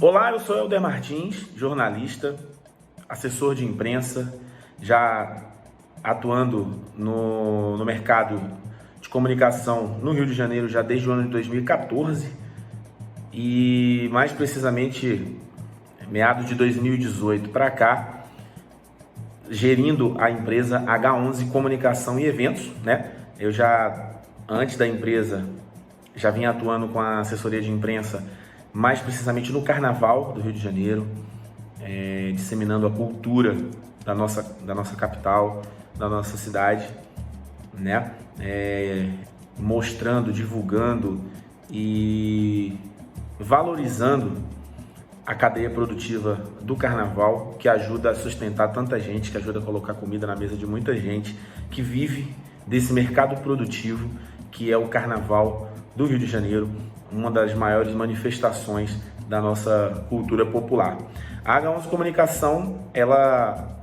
Olá, eu sou Helder Martins, jornalista, assessor de imprensa, já atuando no mercado de comunicação no Rio de Janeiro já desde o ano de 2014 e mais precisamente meados de 2018 para cá, gerindo a empresa H11 Comunicação e Eventos, né? Eu já, antes da empresa, já vinha atuando com a assessoria de imprensa, mais precisamente no Carnaval do Rio de Janeiro, disseminando a cultura da nossa capital, da nossa cidade, né? Mostrando, divulgando e valorizando a cadeia produtiva do Carnaval, que ajuda a sustentar tanta gente, que ajuda a colocar comida na mesa de muita gente, que vive desse mercado produtivo que é o Carnaval do Rio de Janeiro, uma das maiores manifestações da nossa cultura popular. A H11 Comunicação, ela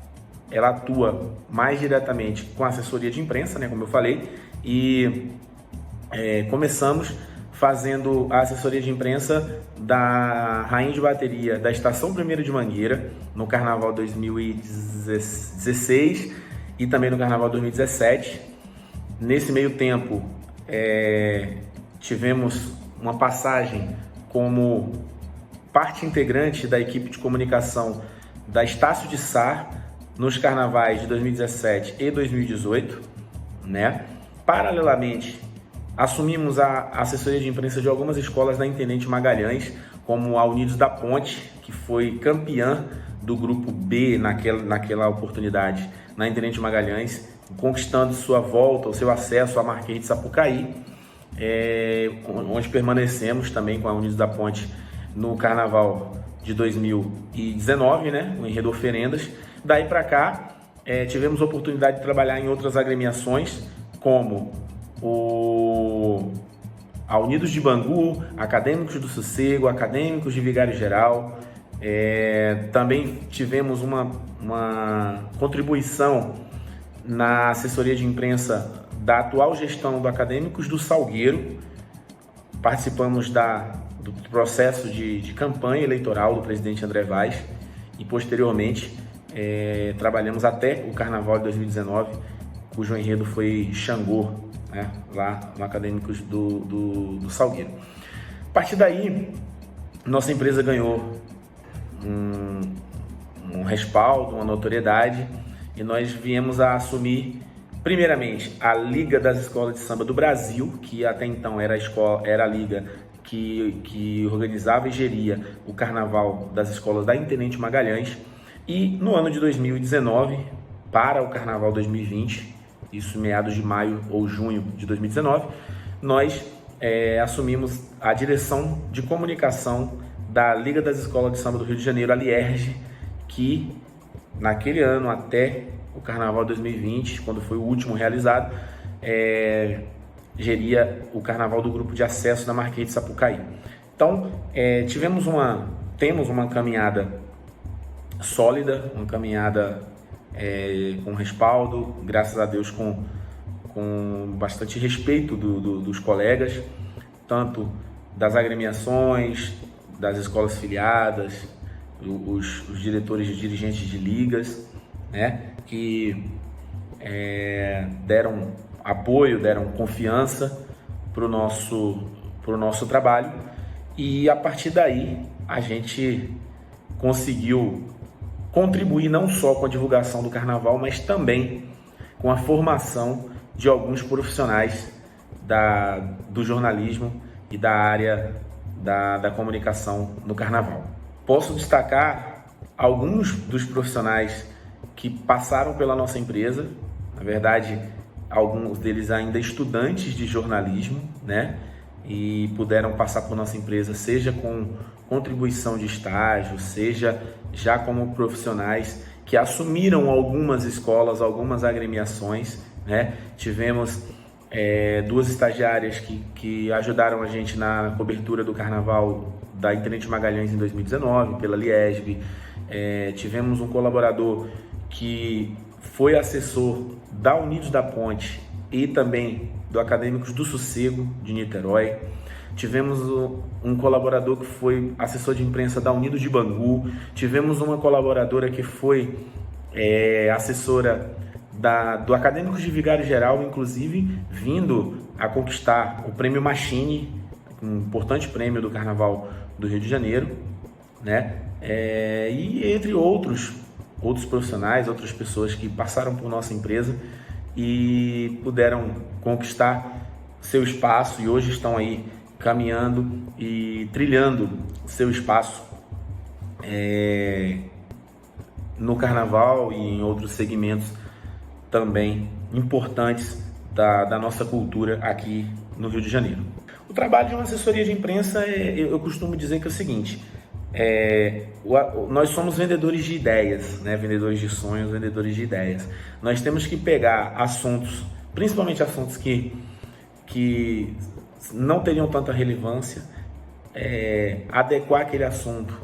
atua mais diretamente com a assessoria de imprensa, né, como eu falei, e começamos fazendo a assessoria de imprensa da Rainha de Bateria da Estação 1ª de Mangueira, no Carnaval 2016 e também no Carnaval 2017. Nesse meio tempo, tivemos uma passagem como parte integrante da equipe de comunicação da Estácio de Sá nos carnavais de 2017 e 2018, né? Paralelamente, assumimos a assessoria de imprensa de algumas escolas da Intendente Magalhães, como a Unidos da Ponte, que foi campeã do grupo B naquela oportunidade na Intendente Magalhães, conquistando sua volta, o seu acesso à Marquês de Sapucaí, onde permanecemos também com a Unidos da Ponte no Carnaval de 2019, né, o Enredo Oferendas. Daí para cá, tivemos a oportunidade de trabalhar em outras agremiações, como a Unidos de Bangu, Acadêmicos do Sossego, Acadêmicos de Vigário Geral. Também tivemos uma contribuição na assessoria de imprensa da atual gestão do Acadêmicos do Salgueiro. Participamos do processo de campanha eleitoral do presidente André Vaz e posteriormente trabalhamos até o Carnaval de 2019, cujo enredo foi Xangô, né, lá no Acadêmicos do Salgueiro. A partir daí, nossa empresa ganhou um respaldo, uma notoriedade, e nós viemos a assumir, primeiramente, a Liga das Escolas de Samba do Brasil, que até então era a liga que organizava e geria o Carnaval das escolas da Intendente Magalhães. E no ano de 2019, para o Carnaval 2020, isso meados de maio ou junho de 2019, nós assumimos a direção de comunicação da Liga das Escolas de Samba do Rio de Janeiro, a Lierge, que naquele ano, até o Carnaval 2020, quando foi o último realizado, geria o Carnaval do Grupo de Acesso na Marquês de Sapucaí. Então, temos uma caminhada sólida, uma caminhada com respaldo, graças a Deus com bastante respeito dos colegas, tanto das agremiações, das escolas filiadas, os diretores e dirigentes de ligas, né, que deram apoio, deram confiança para o nosso trabalho, e a partir daí a gente conseguiu contribuir não só com a divulgação do Carnaval, mas também com a formação de alguns profissionais do jornalismo e da área da comunicação no Carnaval. Posso destacar alguns dos profissionais que passaram pela nossa empresa, na verdade, alguns deles ainda estudantes de jornalismo, né? E puderam passar por nossa empresa, seja com contribuição de estágio, seja já como profissionais que assumiram algumas escolas, algumas agremiações, né? Tivemos duas estagiárias que ajudaram a gente na cobertura do Carnaval da Intendente Magalhães em 2019, pela Liesb. Tivemos um colaborador que foi assessor da Unidos da Ponte e também do Acadêmicos do Sossego de Niterói. tivemos um colaborador que foi assessor de imprensa da Unidos de Bangu, tivemos uma colaboradora que foi assessora do Acadêmicos de Vigário Geral, inclusive vindo a conquistar o Prêmio Machine, um importante prêmio do Carnaval do Rio de Janeiro, né? E entre outros profissionais, outras pessoas que passaram por nossa empresa e puderam conquistar seu espaço e hoje estão aí caminhando e trilhando seu espaço no Carnaval e em outros segmentos também importantes da nossa cultura aqui no Rio de Janeiro. O trabalho de uma assessoria de imprensa, eu costumo dizer que é o seguinte: nós somos vendedores de ideias, né? Vendedores de sonhos, vendedores de ideias. Nós temos que pegar assuntos, principalmente assuntos que não teriam tanta relevância, adequar aquele assunto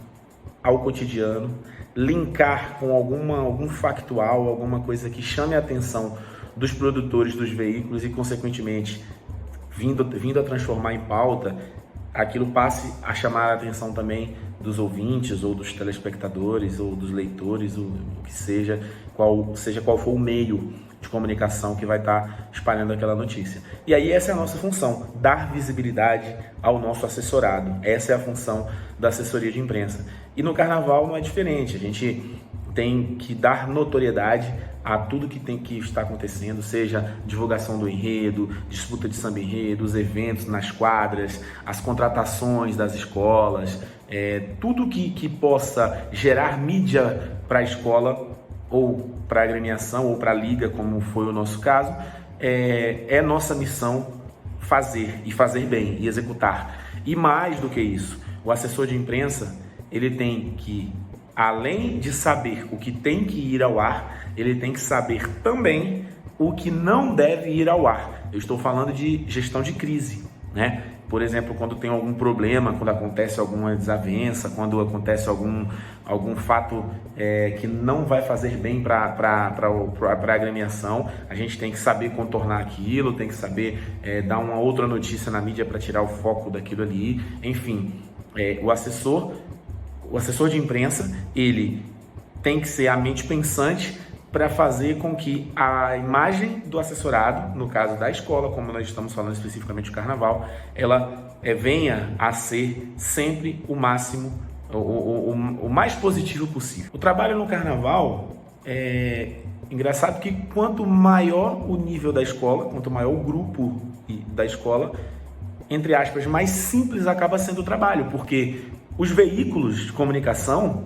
ao cotidiano, linkar com algum factual, alguma coisa que chame a atenção dos produtores dos veículos e, consequentemente, vindo a transformar em pauta, aquilo passe a chamar a atenção também dos ouvintes ou dos telespectadores ou dos leitores, o que seja qual for o meio de comunicação que vai estar espalhando aquela notícia. E aí essa é a nossa função, dar visibilidade ao nosso assessorado. Essa é a função da assessoria de imprensa. E no Carnaval não é diferente, a gente tem que dar notoriedade a tudo que está acontecendo, seja divulgação do enredo, disputa de samba enredo, os eventos nas quadras, as contratações das escolas, tudo que possa gerar mídia para a escola ou para a agremiação ou para a liga, como foi o nosso caso, é nossa missão fazer e fazer bem e executar. E mais do que isso, o assessor de imprensa, ele tem que, além de saber o que tem que ir ao ar, ele tem que saber também o que não deve ir ao ar. Eu estou falando de gestão de crise, né? Por exemplo, quando tem algum problema, quando acontece alguma desavença, quando acontece algum fato que não vai fazer bem para a agremiação, a gente tem que saber contornar aquilo, tem que saber dar uma outra notícia na mídia para tirar o foco daquilo ali. Enfim, o assessor de imprensa, ele tem que ser a mente pensante para fazer com que a imagem do assessorado, no caso da escola, como nós estamos falando especificamente do Carnaval, ela venha a ser sempre o máximo, o mais positivo possível. O trabalho no Carnaval engraçado que quanto maior o nível da escola, quanto maior o grupo da escola, entre aspas, mais simples acaba sendo o trabalho, porque os veículos de comunicação,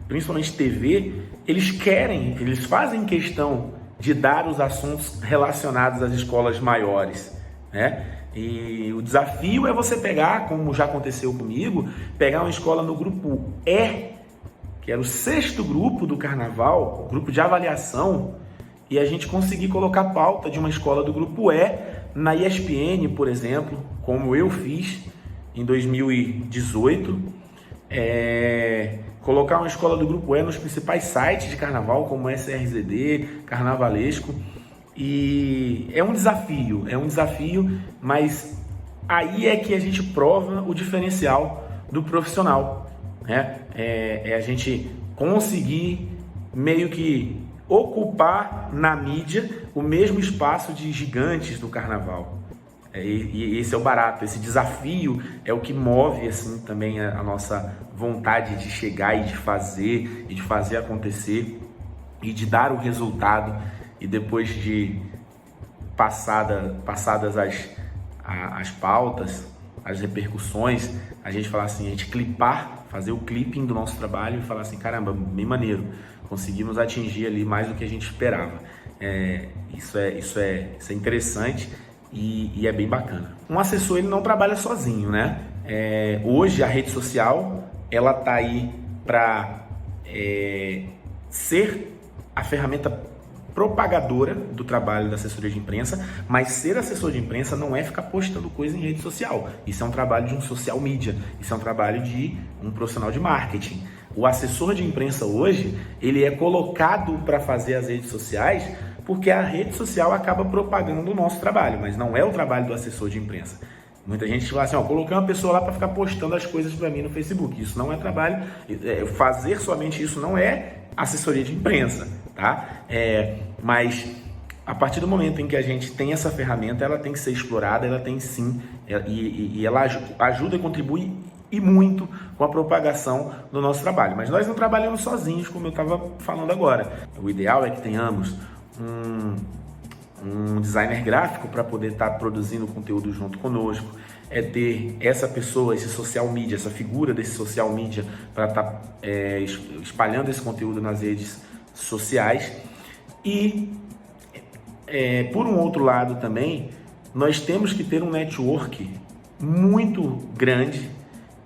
principalmente TV, eles fazem questão de dar os assuntos relacionados às escolas maiores, né? E o desafio é você pegar, como já aconteceu comigo, pegar uma escola no grupo E, que era o 6º grupo do Carnaval, grupo de avaliação, e a gente conseguir colocar a pauta de uma escola do grupo E na ESPN, por exemplo, como eu fiz em 2018, colocar uma escola do Grupo E nos principais sites de Carnaval, como SRZD, Carnavalesco, e é um desafio, mas aí é que a gente prova o diferencial do profissional, né? A gente conseguir meio que ocupar na mídia o mesmo espaço de gigantes do Carnaval. E esse é o barato, esse desafio é o que move assim também a nossa vontade de chegar e de fazer acontecer e de dar o resultado, e depois de passadas as pautas, as repercussões, a gente falar assim, a gente fazer o clipping do nosso trabalho e falar assim, caramba, bem maneiro, conseguimos atingir ali mais do que a gente esperava. Isso é interessante. E é bem bacana. Um assessor, ele não trabalha sozinho, né? Hoje a rede social, ela tá aí para ser a ferramenta propagadora do trabalho da assessoria de imprensa, mas ser assessor de imprensa não é ficar postando coisa em rede social. Isso é um trabalho de um social media, isso é um trabalho de um profissional de marketing. O assessor de imprensa hoje, ele é colocado para fazer as redes sociais porque a rede social acaba propagando o nosso trabalho, mas não é o trabalho do assessor de imprensa. Muita gente fala assim, coloquei uma pessoa lá para ficar postando as coisas para mim no Facebook. Isso não é trabalho, fazer somente isso não é assessoria de imprensa, tá? Mas a partir do momento em que a gente tem essa ferramenta, ela tem que ser explorada, ela tem sim, e ela ajuda e contribui e muito com a propagação do nosso trabalho. Mas nós não trabalhamos sozinhos, como eu estava falando agora. O ideal é que tenhamos um designer gráfico para poder estar produzindo conteúdo junto conosco, é ter essa pessoa, esse social media, essa figura desse social media para estar espalhando esse conteúdo nas redes sociais. E por um outro lado também, nós temos que ter um network muito grande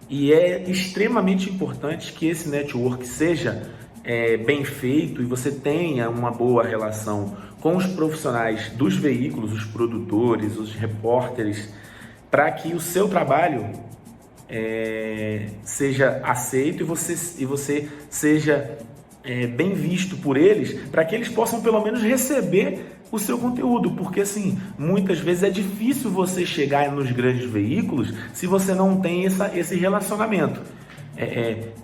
e é extremamente importante que esse network seja bem feito e você tenha uma boa relação com os profissionais dos veículos, os produtores, os repórteres, para que o seu trabalho seja aceito e você seja bem visto por eles, para que eles possam pelo menos receber o seu conteúdo, porque assim, muitas vezes é difícil você chegar nos grandes veículos se você não tem esse relacionamento.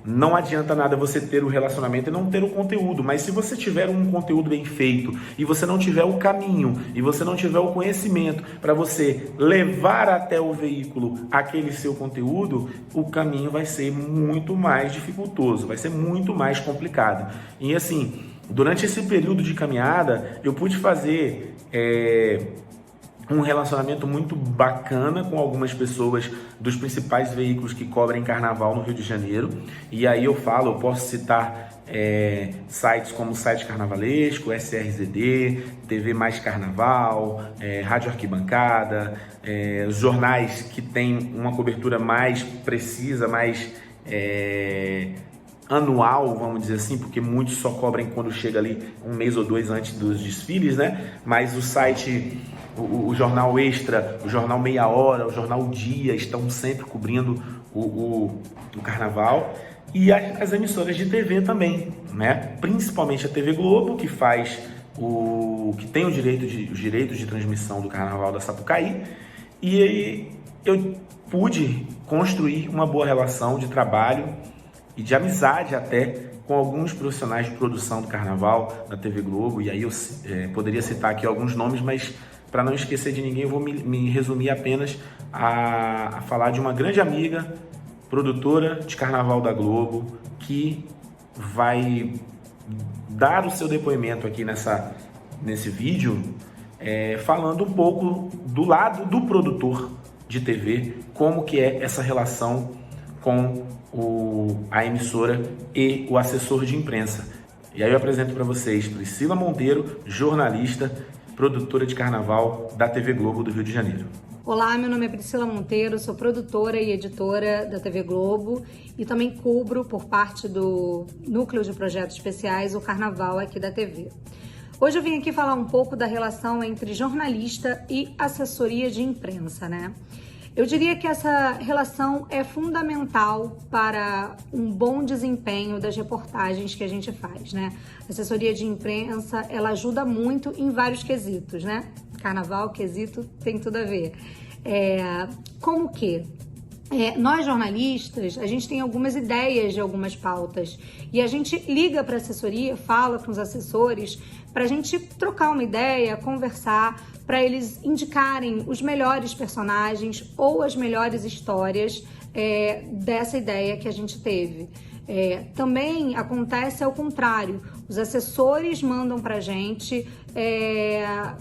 Não adianta nada você ter o relacionamento e não ter o conteúdo, mas se você tiver um conteúdo bem feito e você não tiver o caminho e você não tiver o conhecimento para você levar até o veículo aquele seu conteúdo, o caminho vai ser muito mais dificultoso, vai ser muito mais complicado. E assim, durante esse período de caminhada, eu pude fazer um relacionamento muito bacana com algumas pessoas dos principais veículos que cobrem carnaval no Rio de Janeiro. E aí eu posso citar sites como o Site Carnavalesco, SRZD, TV Mais Carnaval, Rádio Arquibancada, os jornais que têm uma cobertura mais precisa, mais anual, vamos dizer assim, porque muitos só cobrem quando chega ali um mês ou dois antes dos desfiles, né? Mas o site, o Jornal Extra, o Jornal Meia Hora, o Jornal Dia estão sempre cobrindo o carnaval, e as emissoras de TV também, né? Principalmente a TV Globo, que que tem os direitos de transmissão do Carnaval da Sapucaí, e aí eu pude construir uma boa relação de trabalho e de amizade até com alguns profissionais de produção do Carnaval da TV Globo, e aí eu poderia citar aqui alguns nomes, mas para não esquecer de ninguém, eu vou me resumir apenas a falar de uma grande amiga, produtora de Carnaval da Globo, que vai dar o seu depoimento aqui nesse vídeo, falando um pouco do lado do produtor de TV, como que é essa relação com a emissora e o assessor de imprensa. E aí eu apresento para vocês Priscila Monteiro, jornalista, produtora de carnaval da TV Globo do Rio de Janeiro. Olá, meu nome é Priscila Monteiro, sou produtora e editora da TV Globo e também cubro, por parte do Núcleo de Projetos Especiais, o carnaval aqui da TV. Hoje eu vim aqui falar um pouco da relação entre jornalista e assessoria de imprensa, né? Eu diria que essa relação é fundamental para um bom desempenho das reportagens que a gente faz, né? A assessoria de imprensa, ela ajuda muito em vários quesitos, né? Carnaval, quesito, tem tudo a ver. Como que? Nós jornalistas, a gente tem algumas ideias de algumas pautas e a gente liga para a assessoria, fala com os assessores para a gente trocar uma ideia, conversar, para eles indicarem os melhores personagens ou as melhores histórias dessa ideia que a gente teve. Também acontece ao contrário, os assessores mandam para a gente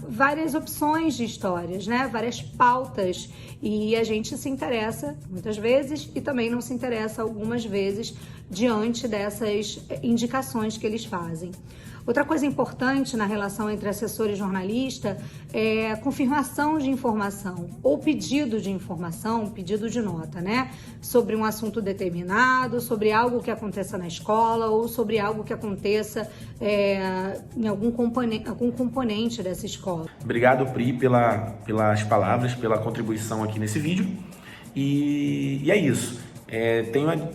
várias opções de histórias, né? Várias pautas, e a gente se interessa muitas vezes e também não se interessa algumas vezes diante dessas indicações que eles fazem. Outra coisa importante na relação entre assessor e jornalista é a confirmação de informação ou pedido de informação, pedido de nota, né? Sobre um assunto determinado, sobre algo que aconteça na escola ou sobre algo que aconteça em algum componente dessa escola. Obrigado, Pri, pelas palavras, pela contribuição aqui nesse vídeo. E é isso.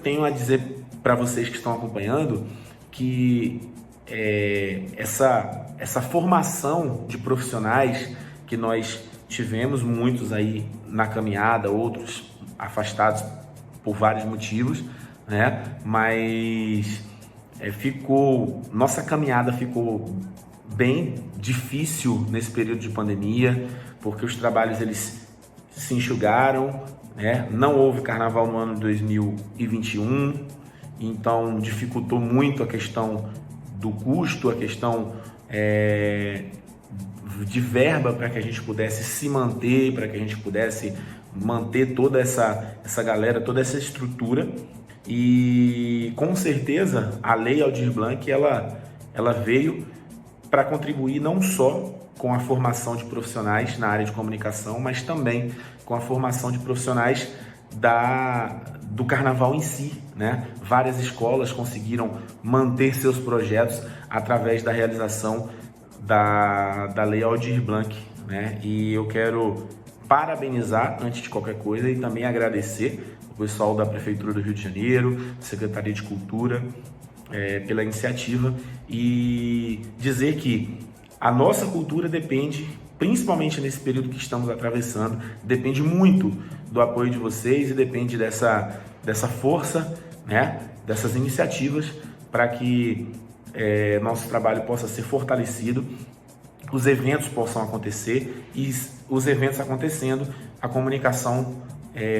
Tenho a dizer para vocês que estão acompanhando que essa formação de profissionais que nós tivemos muitos aí na caminhada, outros afastados por vários motivos, né? Mas nossa caminhada ficou bem difícil nesse período de pandemia, porque os trabalhos eles se enxugaram, né? Não houve carnaval no ano de 2021, então dificultou muito a questão do custo, a questão de verba para que a gente pudesse se manter, para que a gente pudesse manter toda essa galera, toda essa estrutura. E com certeza a Lei Aldir Blanc ela veio para contribuir não só com a formação de profissionais na área de comunicação, mas também com a formação de profissionais do carnaval em si, né? Várias escolas conseguiram manter seus projetos através da realização da Lei Aldir Blanc, né? E eu quero parabenizar, antes de qualquer coisa, e também agradecer o pessoal da Prefeitura do Rio de Janeiro, Secretaria de Cultura, pela iniciativa, e dizer que a nossa cultura depende, principalmente nesse período que estamos atravessando, depende muito do apoio de vocês e depende dessa força, né, dessas iniciativas para que nosso trabalho possa ser fortalecido, os eventos possam acontecer, e os eventos acontecendo, a comunicação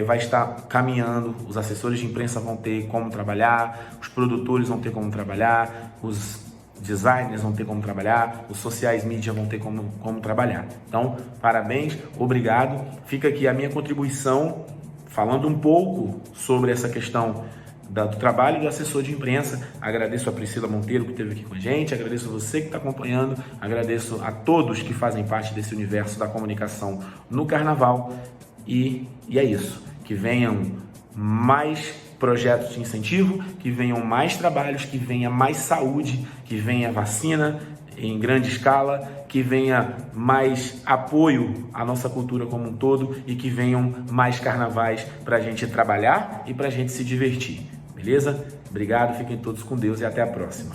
vai estar caminhando, os assessores de imprensa vão ter como trabalhar, os produtores vão ter como trabalhar, os designers vão ter como trabalhar, os sociais media vão ter como trabalhar. Então, parabéns, obrigado. Fica aqui a minha contribuição, falando um pouco sobre essa questão do trabalho do assessor de imprensa. Agradeço a Priscila Monteiro que esteve aqui com a gente, agradeço a você que está acompanhando, agradeço a todos que fazem parte desse universo da comunicação no Carnaval, e é isso, que venham mais projetos de incentivo, que venham mais trabalhos, que venha mais saúde, que venha vacina em grande escala, que venha mais apoio à nossa cultura como um todo e que venham mais carnavais para a gente trabalhar e para a gente se divertir, beleza? Obrigado, fiquem todos com Deus e até a próxima.